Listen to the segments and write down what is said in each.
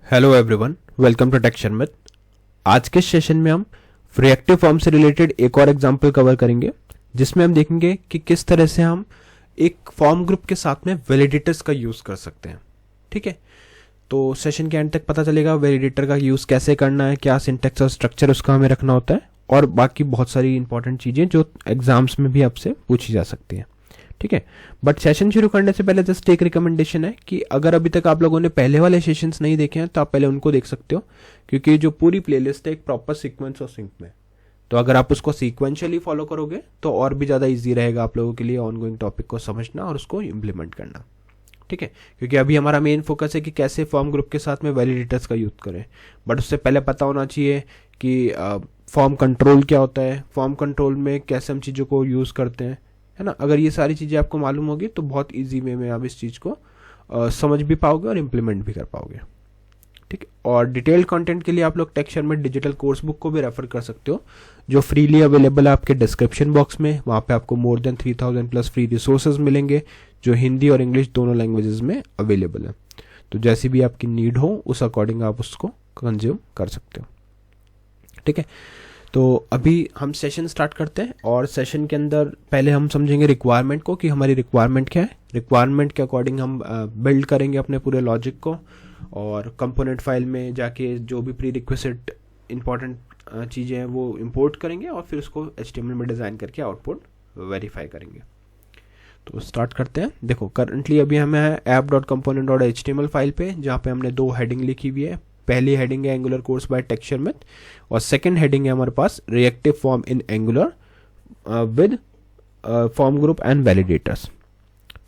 Hello everyone, welcome to tech Sharmit. आज के session में हम रिएक्टिव फॉर्म से रिलेटेड एक और एग्जांपल कवर करेंगे, जिसमें हम देखेंगे कि किस तरह से हम एक फॉर्म ग्रुप के साथ में वैलिडेटर्स का यूज़ कर सकते हैं। ठीक है, तो सेशन के एंड तक पता चलेगा वैलिडेटर का यूज़ कैसे करना है, क्या सिंटैक्स और स्ट्रक्चर उसका हमें रखना होता है, और बाकी बहुत सारी इंपॉर्टेंट चीज़ें जो एग्जाम्स में भी आपसे पूछी जा सकती हैं। ठीक है, बट सेशन शुरू करने से पहले जस्ट एक रिकमेंडेशन है कि अगर अभी तक आप लोगों ने पहले वाले सेशंस नहीं देखे हैं तो आप पहले उनको देख सकते हो, क्योंकि जो पूरी प्लेलिस्ट है एक प्रॉपर सीक्वेंस और सिंक में। तो अगर आप उसको सीक्वेंशियली फॉलो करोगे तो और भी ज़्यादा इजी रहेगा आप लोगों के लिए ऑनगोइंग टॉपिक को समझना और उसको इम्प्लीमेंट करना। ठीक है, क्योंकि अभी हमारा मेन फोकस है कि कैसे फॉर्म ग्रुप के साथ में वैलिडेटर्स का यूज़ करें, बट उससे पहले पता होना चाहिए कि फॉर्म कंट्रोल क्या होता है, फॉर्म कंट्रोल में कैसे हम चीज़ों को यूज़ करते हैं, है ना। अगर ये सारी चीज़ें आपको मालूम होगी तो बहुत इजी वे में आप इस चीज़ को समझ भी पाओगे और इम्प्लीमेंट भी कर पाओगे। ठीक है, और डिटेल्ड कंटेंट के लिए आप लोग take Sharmit digital course book को भी रेफर कर सकते हो, जो फ्रीली अवेलेबल है आपके डिस्क्रिप्शन बॉक्स में। वहाँ पे आपको more than 3000 plus free resources मिलेंगे, जो हिंदी और इंग्लिश दोनों लैंग्वेजेस में अवेलेबल है। तो जैसी भी आपकी नीड हो उस अकॉर्डिंग आप उसको कंज्यूम कर सकते हो। ठीक है, तो अभी हम सेशन स्टार्ट करते हैं, और सेशन के अंदर पहले हम समझेंगे रिक्वायरमेंट को कि हमारी रिक्वायरमेंट क्या है। रिक्वायरमेंट के अकॉर्डिंग हम बिल्ड करेंगे अपने पूरे लॉजिक को, और कंपोनेंट फाइल में जाके जो भी प्री रिक्वेस्ट इंपॉर्टेंट चीज़ें हैं वो इंपोर्ट करेंगे, और फिर उसको HTML में डिज़ाइन करके आउटपुट वेरीफाई करेंगे। तो स्टार्ट करते हैं। देखो, करंटली अभी हमें है app.component.html फाइल पे, जहाँ पे हमने दो हेडिंग लिखी हुई है। पहली हेडिंग है Angular course by tech Sharmit, और सेकंड हेडिंग है हमारे पास reactive form in Angular with form group and validators.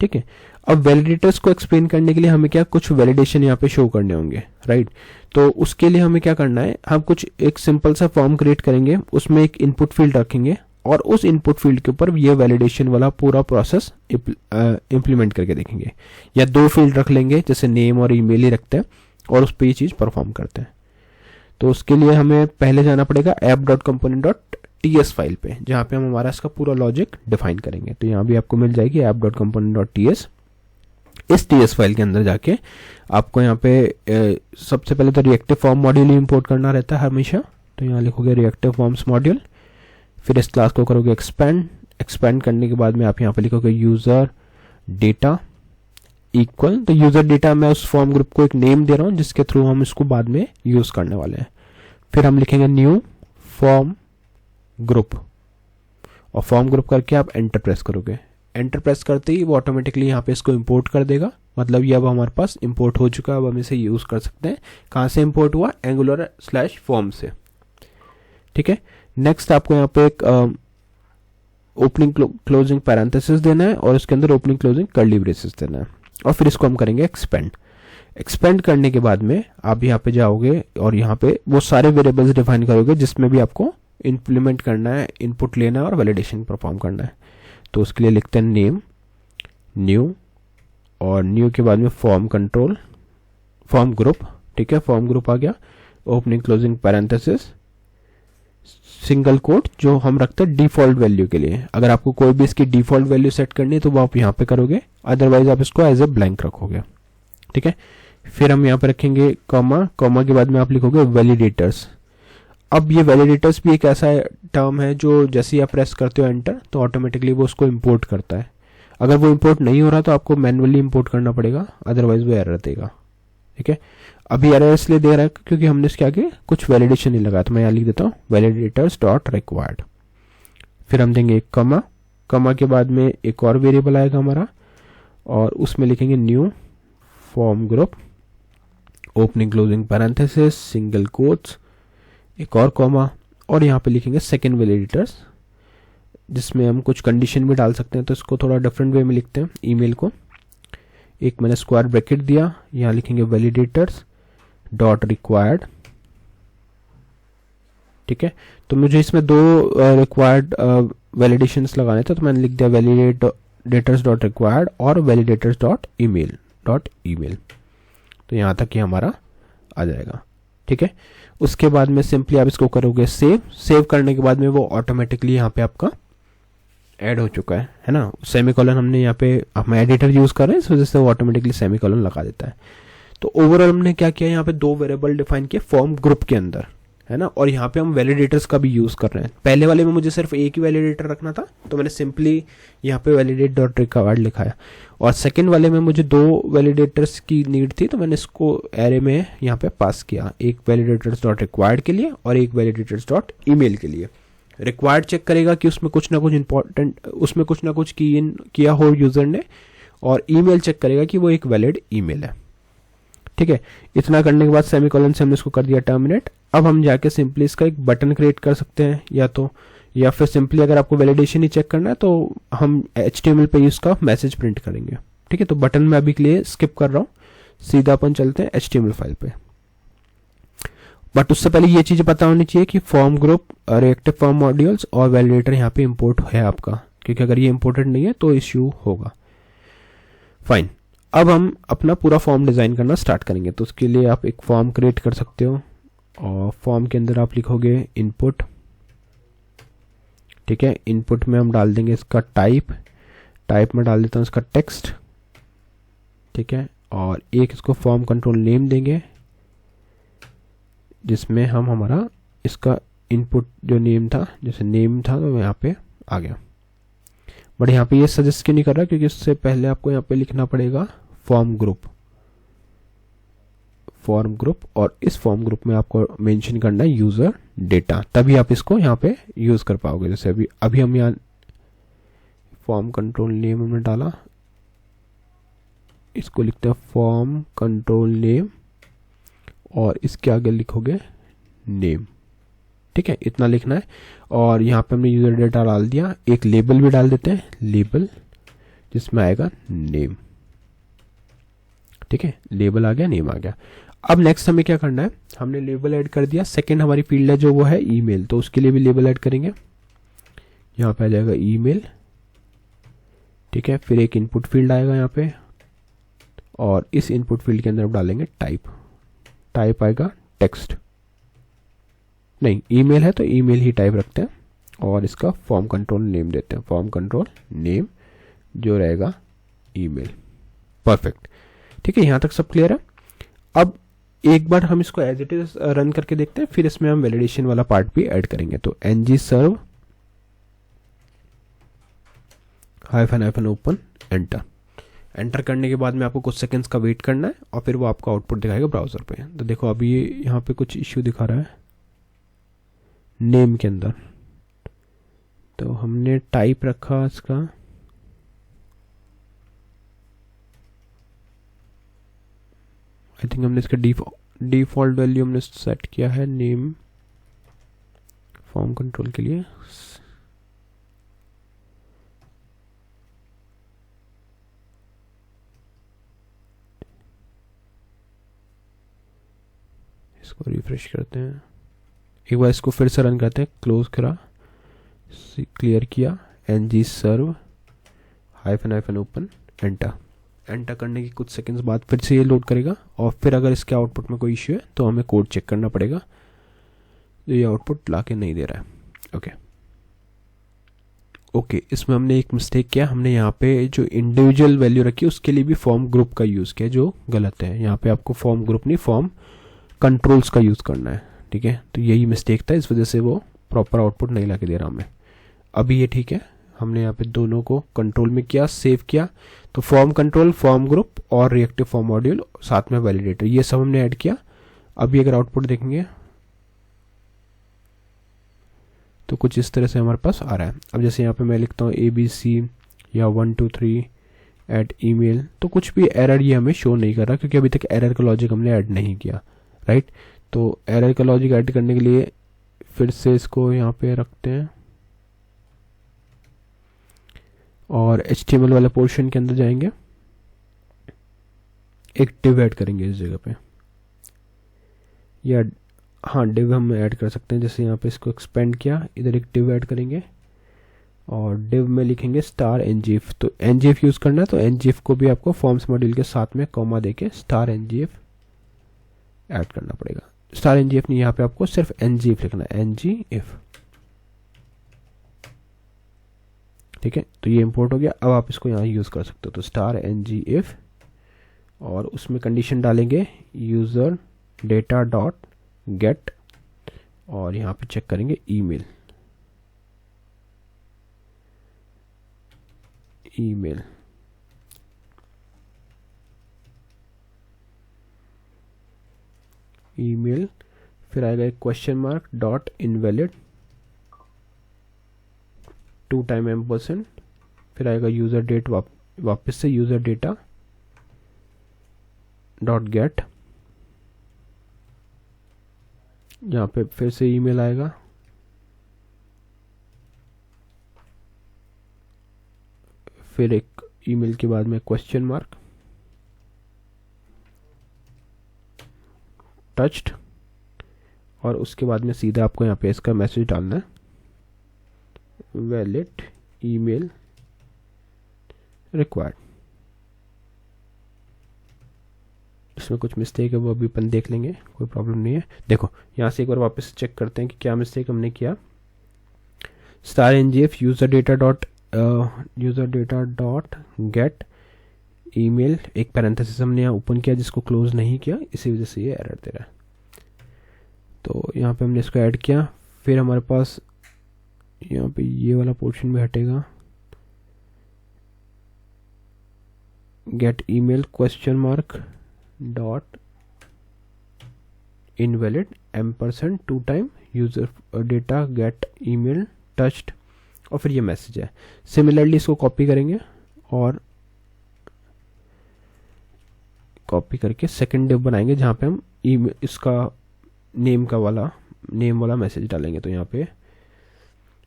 ठीक है, अब वैलिडेटर्स को एक्सप्लेन करने के लिए हमें क्या कुछ वैलिडेशन यहाँ पे शो करने होंगे, राइट। तो उसके लिए हमें क्या करना है, हम कुछ एक सिंपल सा फॉर्म क्रिएट करेंगे, उसमें एक इनपुट फील्ड रखेंगे, और उस इनपुट फील्ड के ऊपर ये वैलिडेशन वाला पूरा प्रोसेस इम्प्लीमेंट करके देखेंगे। या दो फील्ड रख लेंगे, जैसे नेम और ईमेल ही रखते हैं, और उस पर ये चीज़ परफॉर्म करते हैं। तो उसके लिए हमें पहले जाना पड़ेगा app.component.ts फाइल पे, जहाँ पे हम हमारा इसका पूरा लॉजिक डिफाइन करेंगे। तो यहाँ भी आपको मिल जाएगी app.component.ts। इस ts फाइल के अंदर जाके आपको यहाँ पे सबसे पहले तो रिएक्टिव फॉर्म मॉड्यूल ही इंपोर्ट करना रहता है हमेशा। तो यहाँ लिखोगे रिएक्टिव फॉर्म्स मॉड्यूल, फिर इस क्लास को करोगे एक्सपेंड करने के बाद में आप यहाँ पे लिखोगे यूजर डेटा इक्वल। तो यूजर डेटा मैं उस फॉर्म ग्रुप को एक नेम दे रहा हूँ, जिसके थ्रू हम इसको बाद में यूज करने वाले हैं। फिर हम लिखेंगे न्यू फॉर्म ग्रुप, और फॉर्म ग्रुप करके आप एंटर प्रेस करोगे। एंटर प्रेस करते ही वो ऑटोमेटिकली यहाँ पे इसको इंपोर्ट कर देगा। मतलब ये अब हमारे पास इंपोर्ट हो चुका है, अब हम इसे यूज कर सकते हैं। कहाँ से इंपोर्ट हुआ? एंगुलर/फॉर्म से। ठीक है, नेक्स्ट आपको यहाँ पे एक ओपनिंग क्लोजिंग पैरेंथेसिस देना है, और उसके अंदर ओपनिंग क्लोजिंग कर्ली ब्रेसेस देना है, और फिर इसको हम करेंगे एक्सपेंड करने के बाद में आप यहाँ पे जाओगे और यहाँ पे वो सारे वेरिएबल्स डिफाइन करोगे जिसमें भी आपको इंप्लीमेंट करना है, इनपुट लेना है और वैलिडेशन परफॉर्म करना है। तो उसके लिए लिखते हैं नेम न्यू, और न्यू के बाद में फॉर्म ग्रुप। ठीक है, फॉर्म ग्रुप आ गया, opening closing parenthesis, single quote जो हम रखते हैं डिफॉल्ट वैल्यू के लिए। अगर आपको कोई भी इसकी डिफॉल्ट वैल्यू सेट करनी है तो वो आप यहाँ पे करोगे, अदरवाइज आप इसको एज ए ब्लैंक रखोगे। ठीक है, फिर हम यहाँ पे रखेंगे कॉमा के बाद में आप लिखोगे वैलिडेटर्स। अब ये वैलिडेटर्स भी एक ऐसा टर्म है जो जैसे ही आप प्रेस करते हो एंटर, तो ऑटोमेटिकली वो उसको इंपोर्ट करता है। अगर वो इंपोर्ट नहीं हो रहा तो आपको मैनुअली इंपोर्ट करना पड़ेगा, अदरवाइज वो एरर देगा। ठीक है, अभी एरर इसलिए दे रहा है क्योंकि हमने इसके आगे कुछ वैलिडेशन नहीं लगाया। तो मैं यहाँ लिख देता हूँ वैलिडेटर्स डॉट रिक्वायर्ड। फिर हम देंगे एक कमा के बाद में एक और वेरिएबल आएगा हमारा, और उसमें लिखेंगे new form group, opening closing parenthesis, single quotes, एक और कॉमा, और यहाँ पे लिखेंगे सेकेंड वैलिडेटर्स, जिसमें हम कुछ कंडीशन भी डाल सकते हैं। तो इसको थोड़ा डिफरेंट वे में लिखते हैं। ईमेल को एक मैंने स्क्वायर ब्रैकेट दिया, यहाँ लिखेंगे वैलिडेटर्स डॉट रिक्वायर्ड। ठीक है, तो मुझे इसमें दो रिक्वायर्ड वैलिडेशंस लगाने थे, तो मैंने लिख दिया वैलिडेटर्स डॉट रिक्वायर्ड और वैलिडेटर्स डॉट ईमेल। तो यहाँ तक ये हमारा आ जाएगा। ठीक है, उसके बाद में सिंपली आप इसको करोगे सेव करने के बाद में वो ऑटोमेटिकली यहाँ पे आपका ऐड हो चुका है ना। सेमीकोलन हमने यहाँ पे हम एडिटर यूज कर रहे हैं, इस वजह से वो ऑटोमेटिकली सेमीकोलन लगा देता है। तो ओवरऑल हमने क्या किया, यहाँ पे 2 वेरिएबल डिफाइन किए फॉर्म ग्रुप के अंदर, है ना, और यहाँ पे हम वैलिडेटर्स का भी यूज कर रहे हैं। पहले वाले में मुझे सिर्फ एक ही वैलिडेटर रखना था, तो मैंने सिंपली यहाँ पे वैलिडेट डॉट रिक्वायर्ड लिखाया, और सेकंड वाले में मुझे 2 वैलिडेटर्स की नीड थी, तो मैंने इसको एरे में यहाँ पे पास किया, एक वैलिडेटर्स डॉट रिक्वायर्ड के लिए और एक वैलिडेटर्स डॉट ईमेल के लिए। रिक्वायर्ड चेक करेगा कि उसमें कुछ ना कुछ इंपॉर्टेंट, उसमें कुछ ना कुछ किया हो यूजर ने, और ईमेल चेक करेगा कि वो एक वैलिड ईमेल है। ठीक है, इतना करने के बाद सेमीकोलन से हमने इसको कर दिया टर्मिनेट। अब हम जाके सिंपली इसका एक बटन क्रिएट कर सकते हैं, या फिर सिंपली अगर आपको वैलिडेशन ही चेक करना है तो हम HTML पे इसका मैसेज प्रिंट करेंगे। ठीक है, तो बटन में अभी के लिए स्किप कर रहा हूँ, सीधा अपन चलते हैं HTML फाइल पे। बट उससे पहले ये चीज पता होनी चाहिए कि form group, reactive form modules और वैलिडेटर यहाँ पे इंपोर्ट है आपका, क्योंकि अगर ये इंपोर्टेड नहीं है तो इश्यू होगा। फाइन, अब हम अपना पूरा फॉर्म डिजाइन करना स्टार्ट करेंगे। तो उसके लिए आप एक फॉर्म क्रिएट कर सकते हो, और फॉर्म के अंदर आप लिखोगे इनपुट। ठीक है, इनपुट में हम डाल देंगे इसका टाइप में डाल देता हूँ इसका टेक्स्ट। ठीक है, और एक इसको फॉर्म कंट्रोल नेम देंगे, जिसमें हम हमारा इसका इनपुट जो नेम था, जैसे नेम था तो यहाँ पे आ गया। बट यहाँ पे ये सजेस्ट क्यों नहीं कर रहा, क्योंकि उससे पहले आपको यहाँ पे लिखना पड़ेगा फॉर्म ग्रुप, और इस फॉर्म ग्रुप में आपको मेंशन करना है यूजर डेटा, तभी आप इसको यहाँ पे यूज कर पाओगे। जैसे अभी हम यहाँ फॉर्म कंट्रोल नेम में डाला, इसको लिखते हैं फॉर्म कंट्रोल नेम, और इसके आगे लिखोगे नेम। ठीक है, इतना लिखना है, और यहाँ पे हमने यूजर डेटा डाल दिया। एक लेबल भी डाल देते हैं, लेबल, जिसमें आएगा नेम। ठीक है, लेबल आ गया, नेम आ गया। अब नेक्स्ट हमें क्या करना है, हमने लेबल ऐड कर दिया। सेकंड हमारी फील्ड है जो वो है ईमेल, तो उसके लिए भी लेबल ऐड करेंगे। यहाँ पे आ जाएगा ईमेल। ठीक है, फिर एक इनपुट फील्ड आएगा यहाँ पे, और इस इनपुट फील्ड के अंदर हम डालेंगे टाइप आएगा टेक्स्ट, नहीं ईमेल है तो ईमेल ही टाइप रखते हैं, और इसका फॉर्म कंट्रोल नेम देते हैं, फॉर्म कंट्रोल नेम जो रहेगा ईमेल। परफेक्ट। ठीक है, यहां तक सब क्लियर है। अब एक बार हम इसको एज इट इज रन करके देखते हैं, फिर इसमें हम वैलिडेशन वाला पार्ट भी ऐड करेंगे। तो ng serve --- ओपन एंटर करने के बाद में आपको कुछ सेकंड्स का वेट करना है, और फिर वो आपको आउटपुट दिखाएगा ब्राउजर पे। तो देखो अभी ये यहाँ पे कुछ इश्यू दिखा रहा है नेम के अंदर, तो हमने टाइप रखा इसका, आई थिंक हमने इसका डिफॉल्ट वैल्यू हमने सेट किया है नेम फॉर्म कंट्रोल के लिए। इसको रिफ्रेश करते हैं, एक बार इसको फिर से रन करते हैं, क्लोज करा, क्लियर किया, ng serve --- ओपन एंटर करने की कुछ सेकंड्स बाद फिर से ये लोड करेगा, और फिर अगर इसके आउटपुट में कोई इश्यू है तो हमें कोड चेक करना पड़ेगा, तो ये आउटपुट लाके नहीं दे रहा है। ओके, इसमें हमने एक मिस्टेक किया, हमने यहाँ पे जो इंडिविजुअल वैल्यू रखी उसके लिए भी फॉर्म ग्रुप का यूज़ किया, जो गलत है। यहाँ पे आपको फॉर्म ग्रुप नहीं, फॉर्म कंट्रोल्स का यूज़ करना है। ठीक है, तो यही मिस्टेक था, इस वजह से वो प्रॉपर आउटपुट नहीं ला के दे रहा हमें। अभी ये ठीक है, हमने यहाँ पे दोनों को कंट्रोल में किया, सेव किया, तो फॉर्म कंट्रोल, फॉर्म ग्रुप और रिएक्टिव फॉर्म मॉड्यूल, साथ में वैलिडेटर, ये सब हमने ऐड किया। अभी अगर आउटपुट देखेंगे तो कुछ इस तरह से हमारे पास आ रहा है। अब जैसे यहाँ पे मैं लिखता हूँ ABC या 123@email, तो कुछ भी एरर ये हमें शो नहीं कर रहा, क्योंकि अभी तक एरर का लॉजिक हमने ऐड नहीं किया, राइट। तो एरर का लॉजिक ऐड करने के लिए फिर से इसको यहाँ पे रखते हैं, और HTML वाले पोर्शन के अंदर जाएंगे, एक डिव ऐड करेंगे इस जगह पे, या हाँ डिव हम ऐड कर सकते हैं। जैसे यहाँ पे इसको एक्सपेंड किया, इधर एक डिव ऐड करेंगे, और डिव में लिखेंगे *ngif। तो ngif यूज़ करना है, तो ngif को भी आपको फॉर्म्स मॉड्यूल के साथ में कॉमा देके *ngif ऐड करना पड़ेगा। *ngif नहीं, यहाँ पे आपको सिर्फ ngif लिखना है, ngif। ठीक है, तो ये इंपोर्ट हो गया। अब आप इसको यहाँ यूज़ कर सकते हो, तो *ngif और उसमें कंडीशन डालेंगे यूज़र डेटा डॉट गेट, और यहाँ पे चेक करेंगे ईमेल। फिर आएगा एक question mark dot invalid 2 time %, फिर आएगा यूज़र डेट, वापस से यूज़र डेटा डॉट गेट, यहाँ पे फिर से ईमेल आएगा, फिर एक ईमेल के बाद में क्वेश्चन मार्क टच्ड, और उसके बाद में सीधा आपको यहाँ पे इसका मैसेज डालना है वैलिड ईमेल रिक्वायर्ड। इसमें कुछ मिस्टेक है वो अभी अपन देख लेंगे, कोई प्रॉब्लम नहीं है। देखो यहाँ से एक बार वापस चेक करते हैं कि क्या मिस्टेक हमने किया। *ngf user data dot gate email, एक पैरेंथेसिस हमने यहाँ ओपन किया जिसको क्लोज नहीं किया, इसी वजह से ये एरर दे रहा है। तो यहाँ पे हमने इसको ऐड किया, फिर हमारे पास यहाँ पे ये वाला पोर्शन भी हटेगा, gate email question mark dot invalid % 2 time user data gate email touched, और फिर ये मैसेज है। सिमिलरली इसको कॉपी करेंगे और कॉपी करके सेकंड डिव बनाएंगे जहाँ पे हम इसका नेम वाला मैसेज डालेंगे। तो यहाँ पे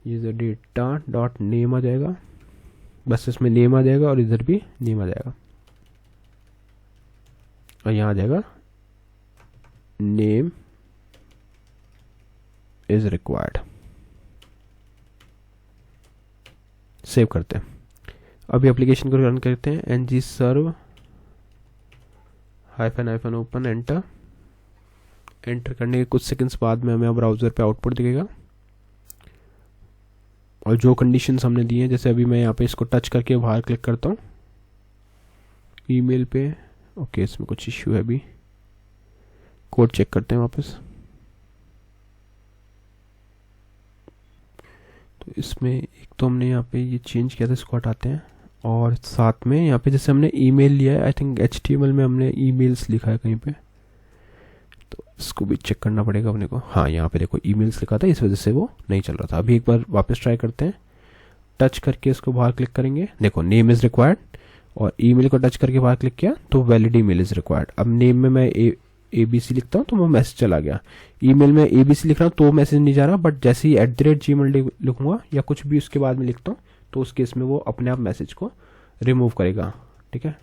यूज़र डेटा डॉट नेम आ जाएगा, बस इसमें नेम आ जाएगा और इधर भी नेम आ जाएगा, और यहाँ आ जाएगा नेम इज रिक्वायर्ड। सेव करते हैं। अभी एप्लीकेशन को रन करते हैं, ng serve --- ओपन एंटर करने के कुछ सेकंड्स बाद में हमें ब्राउज़र पे आउटपुट दिखेगा, और जो कंडीशंस हमने दी हैं, जैसे अभी मैं यहाँ पे इसको टच करके बाहर क्लिक करता हूँ ईमेल पे, ओके इसमें कुछ इश्यू है, अभी कोड चेक करते हैं वापस। तो इसमें एक तो हमने यहाँ पे ये चेंज किया था, इसको हटाते हैं, और साथ में यहाँ पे जैसे हमने ईमेल लिया है, आई थिंक HTML में हमने ईमेल्स लिखा है कहीं पे, तो इसको भी चेक करना पड़ेगा अपने को। हाँ यहाँ पे देखो ईमेल्स लिखा था, इस वजह से वो नहीं चल रहा था। अभी एक बार वापस ट्राई करते हैं, टच करके इसको बाहर क्लिक करेंगे, देखो नेम इज़ रिक्वायर्ड, और ईमेल को टच करके बाहर क्लिक किया तो वैलिड ईमेल इज़ रिक्वायर्ड। अब नेम में मैं ABC लिखता हूँ तो वो मैसेज चला गया, ईमेल में ABC लिख रहा हूँ तो मैसेज नहीं जा रहा, बट जैसे ही @gmail लिखूंगा या कुछ भी उसके बाद में लिखता हूँ तो उस केस में वो अपने आप मैसेज को रिमूव करेगा, ठीक है।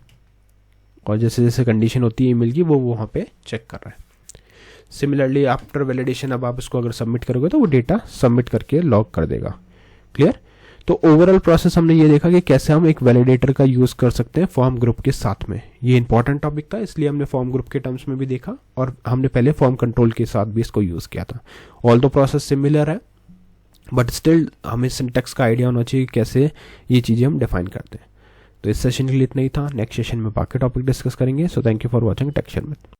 और जैसे जैसे कंडीशन होती है ईमेल की वो वहाँ पे चेक कर रहा है। सिमिलरली आफ्टर वैलिडेशन अब आप इसको अगर सबमिट करोगे तो वो डेटा सबमिट करके लॉग कर देगा। क्लियर। तो ओवरऑल प्रोसेस हमने ये देखा कि कैसे हम एक वैलिडेटर का यूज़ कर सकते हैं फॉर्म ग्रुप के साथ में। ये इंपॉर्टेंट टॉपिक था, इसलिए हमने फॉर्म ग्रुप के टर्म्स में भी देखा, और हमने पहले फॉर्म कंट्रोल के साथ भी इसको यूज़ किया था। ऑल दो प्रोसेस सिमिलर है, बट स्टिल हमें सिंटैक्स का आइडिया होना चाहिए कैसे ये चीज़ें हम डिफाइन करते हैं। तो इस सेशन के लिए इतना ही था, नेक्स्ट सेशन में बाकी टॉपिक डिस्कस करेंगे। So thank you for watching tech Sharmit.